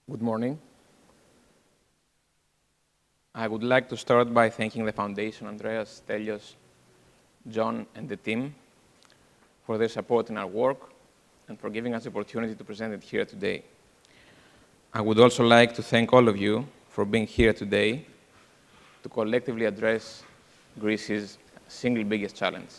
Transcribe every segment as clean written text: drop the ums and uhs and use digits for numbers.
Good morning. I would like to start by thanking the Foundation, Andreas, Stelios, John, and the team for their support in our work and for giving us the opportunity to present it here today. I would also like to thank all of you for being here today to collectively address Greece's single biggest challenge.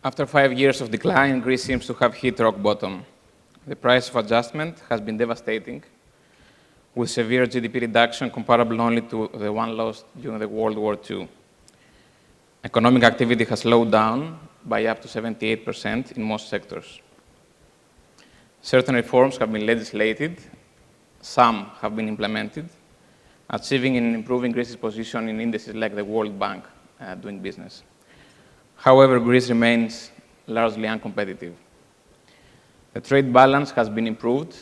After 5 years of decline, Greece seems to have hit rock bottom. The price of adjustment has been devastating, with severe GDP reduction comparable only to the one lost during the World War II. Economic activity has slowed down by up to 78% in most sectors. Certain reforms have been legislated, some have been implemented, achieving and improving Greece's position in indices like the World Bank doing business. However, Greece remains largely uncompetitive. The trade balance has been improved,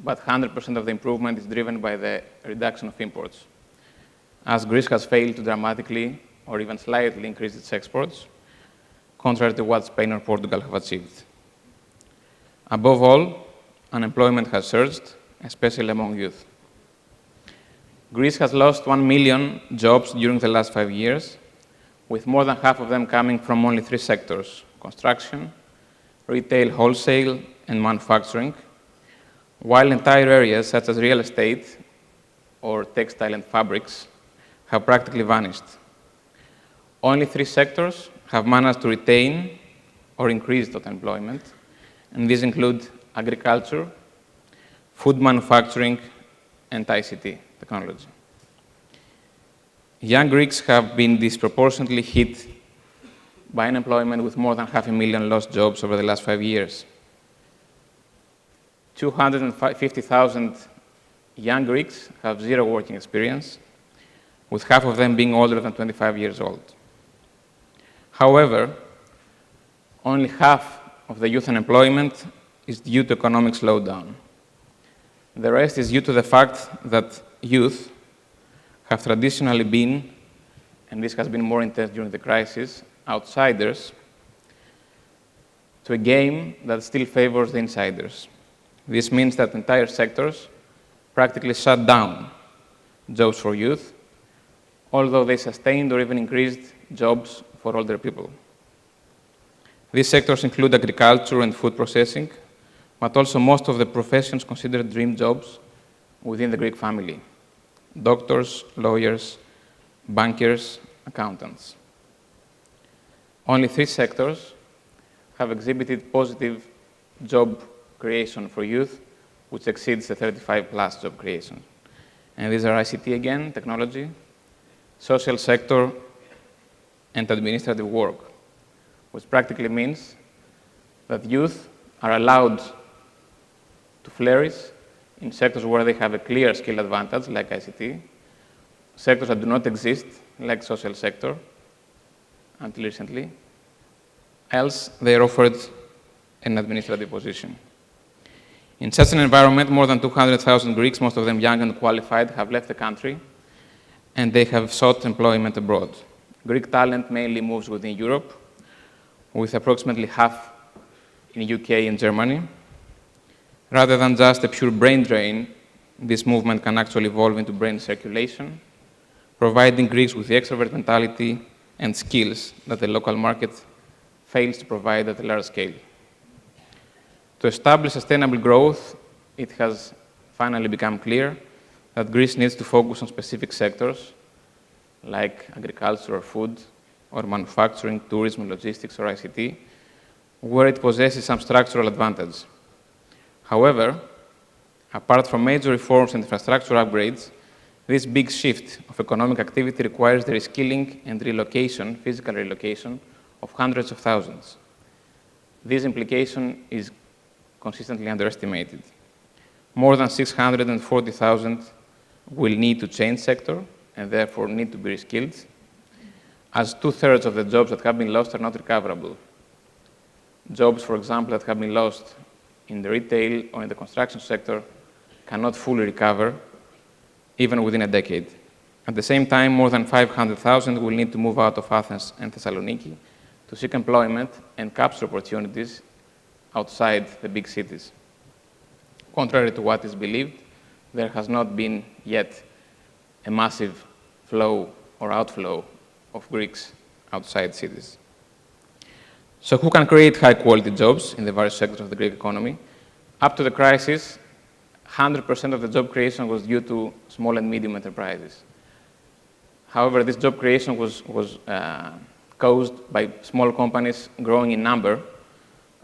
but 100% of the improvement is driven by the reduction of imports, as Greece has failed to dramatically or even slightly increase its exports, contrary to what Spain or Portugal have achieved. Above all, unemployment has surged, especially among youth. Greece has lost 1 million jobs during the last 5 years, with more than half of them coming from only 3 sectors: construction, retail, wholesale, and manufacturing, while entire areas such as real estate or textile and fabrics have practically vanished. Only 3 sectors have managed to retain or increase total employment, and these include agriculture, food manufacturing, and ICT technology. Young Greeks have been disproportionately hit by unemployment, with more than 500,000 lost jobs over the last 5 years. 250,000 young Greeks have 0 working experience, with half of them being older than 25 years old. However, only half of the youth unemployment is due to economic slowdown. The rest is due to the fact that youth have traditionally been, and this has been more intense during the crisis, outsiders to a game that still favors the insiders. This means that entire sectors practically shut down jobs for youth, although they sustained or even increased jobs for older people. These sectors include agriculture and food processing, but also most of the professions considered dream jobs within the Greek family: doctors, lawyers, bankers, accountants. Only 3 sectors have exhibited positive job creation for youth, which exceeds the 35+ job creation. And these are ICT again, technology, social sector, and administrative work, which practically means that youth are allowed to flourish in sectors where they have a clear skill advantage, like ICT, sectors that do not exist, like social sector, until recently, else they are offered an administrative position. In such an environment, more than 200,000 Greeks, most of them young and qualified, have left the country, and they have sought employment abroad. Greek talent mainly moves within Europe, with approximately half in the UK and Germany. Rather than just a pure brain drain, this movement can actually evolve into brain circulation, providing Greeks with the extrovert mentality and skills that the local market fails to provide at a large scale. To establish sustainable growth, it has finally become clear that Greece needs to focus on specific sectors like agriculture or food, or manufacturing, tourism, logistics, or ICT, where it possesses some structural advantage. However, apart from major reforms and infrastructure upgrades, this big shift of economic activity requires the reskilling and relocation, physical relocation, of hundreds of thousands. This implication is consistently underestimated. More than 640,000 will need to change sector and therefore need to be reskilled, as 2/3 of the jobs that have been lost are not recoverable. Jobs, for example, that have been lost in the retail or in the construction sector cannot fully recover, even within a decade. At the same time, more than 500,000 will need to move out of Athens and Thessaloniki to seek employment and capture opportunities outside the big cities. Contrary to what is believed, there has not been yet a massive flow or outflow of Greeks outside cities. So who can create high-quality jobs in the various sectors of the Greek economy? Up to the crisis, 100% of the job creation was due to small and medium enterprises. However, this job creation was caused by small companies growing in number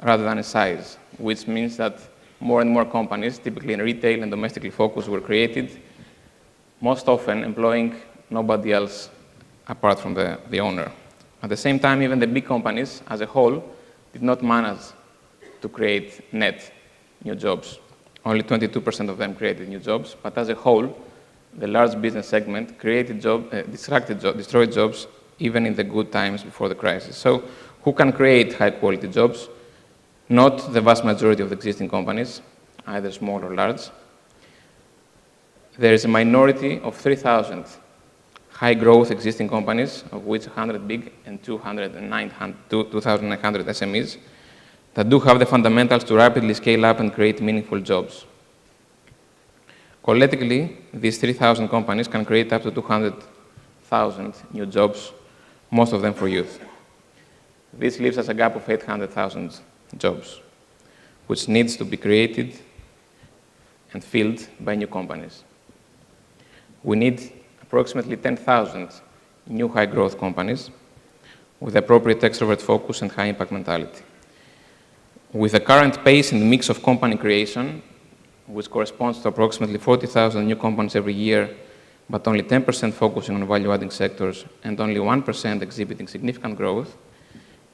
rather than in size, which means that more and more companies, typically in retail and domestically focused, were created, most often employing nobody else apart from the owner. At the same time, even the big companies as a whole did not manage to create net new jobs. Only 22% of them created new jobs, but as a whole, the large business segment created destroyed jobs even in the good times before the crisis. So who can create high-quality jobs? Not the vast majority of the existing companies, either small or large. There is a minority of 3,000 high-growth existing companies, of which 100 big and 2,900 SMEs, that do have the fundamentals to rapidly scale up and create meaningful jobs. Collectively, these 3,000 companies can create up to 200,000 new jobs, most of them for youth. This leaves us a gap of 800,000 jobs, which needs to be created and filled by new companies. We need approximately 10,000 new high-growth companies with appropriate extrovert focus and high-impact mentality. With the current pace and mix of company creation, which corresponds to approximately 40,000 new companies every year, but only 10% focusing on value-adding sectors and only 1% exhibiting significant growth,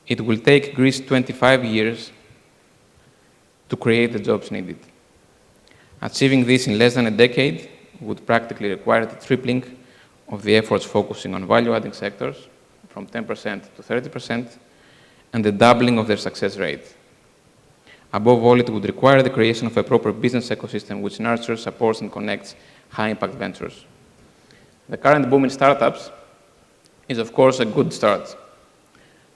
it will take Greece 25 years to create the jobs needed. Achieving this in less than a decade would practically require the tripling of the efforts focusing on value-adding sectors from 10% to 30% and the doubling of their success rate. Above all, it would require the creation of a proper business ecosystem which nurtures, supports, and connects high-impact ventures. The current boom in startups is, of course, a good start.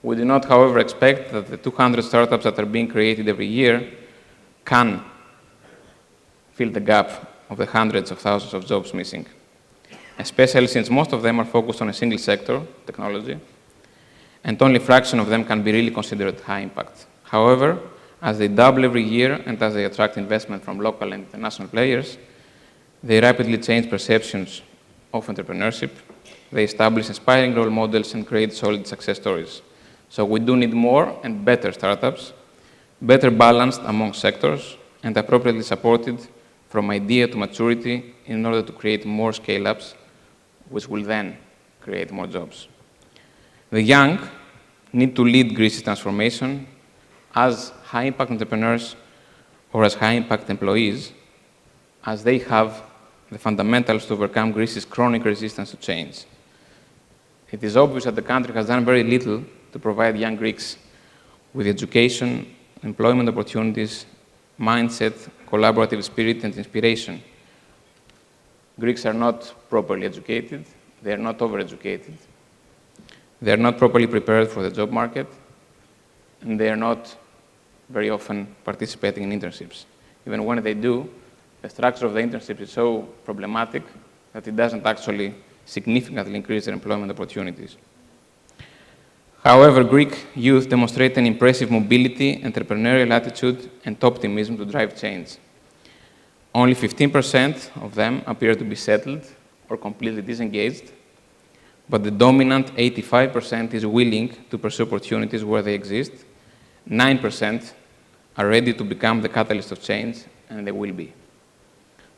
We do not, however, expect that the 200 startups that are being created every year can fill the gap of the hundreds of thousands of jobs missing, especially since most of them are focused on a single sector, technology, and only a fraction of them can be really considered high impact. However, as they double every year and as they attract investment from local and international players, they rapidly change perceptions of entrepreneurship, they establish inspiring role models and create solid success stories. So we do need more and better startups, better balanced among sectors, and appropriately supported from idea to maturity in order to create more scale-ups, which will then create more jobs. The young need to lead Greece's transformation as high-impact entrepreneurs or as high-impact employees, as they have the fundamentals to overcome Greece's chronic resistance to change. It is obvious that the country has done very little to provide young Greeks with education, employment opportunities, mindset, collaborative spirit, and inspiration. Greeks are not properly educated, they are not overeducated, they are not properly prepared for the job market, and they are not very often participating in internships. Even when they do, the structure of the internship is so problematic that it doesn't actually significantly increase their employment opportunities. However, Greek youth demonstrate an impressive mobility, entrepreneurial attitude, and optimism to drive change. Only 15% of them appear to be settled or completely disengaged, but the dominant 85% is willing to pursue opportunities where they exist. 9% are ready to become the catalyst of change, and they will be.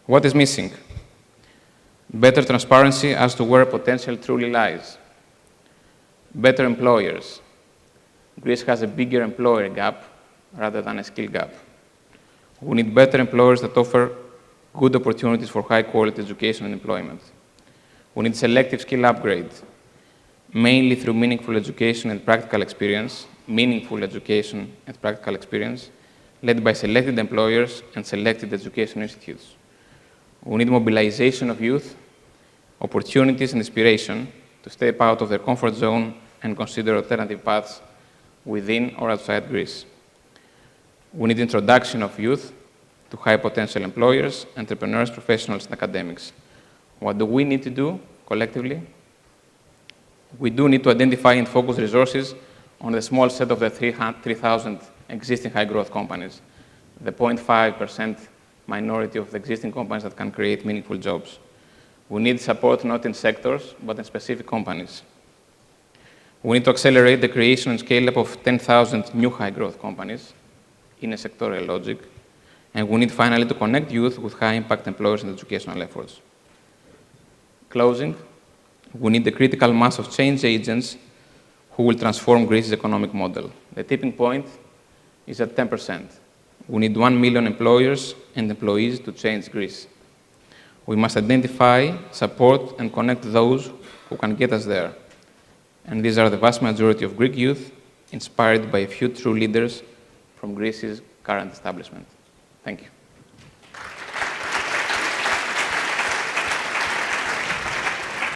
What is missing? Better transparency as to where potential truly lies. Better employers. Greece has a bigger employer gap rather than a skill gap. We need better employers that offer good opportunities for high-quality education and employment. We need selective skill upgrade, mainly through meaningful education and practical experience, led by selected employers and selected education institutes. We need mobilization of youth, opportunities and inspiration to step out of their comfort zone and consider alternative paths within or outside Greece. We need introduction of youth to high-potential employers, entrepreneurs, professionals, and academics. What do we need to do collectively? We do need to identify and focus resources on the small set of the 3,000 existing high-growth companies, the 0.5% minority of the existing companies that can create meaningful jobs. We need support not in sectors, but in specific companies. We need to accelerate the creation and scale-up of 10,000 new high-growth companies in a sectorial logic, and we need finally to connect youth with high-impact employers and educational efforts. Closing, we need the critical mass of change agents who will transform Greece's economic model. The tipping point is at 10%. We need 1 million employers and employees to change Greece. We must identify, support, and connect those who can get us there. And these are the vast majority of Greek youth, inspired by a few true leaders from Greece's current establishment. Thank you.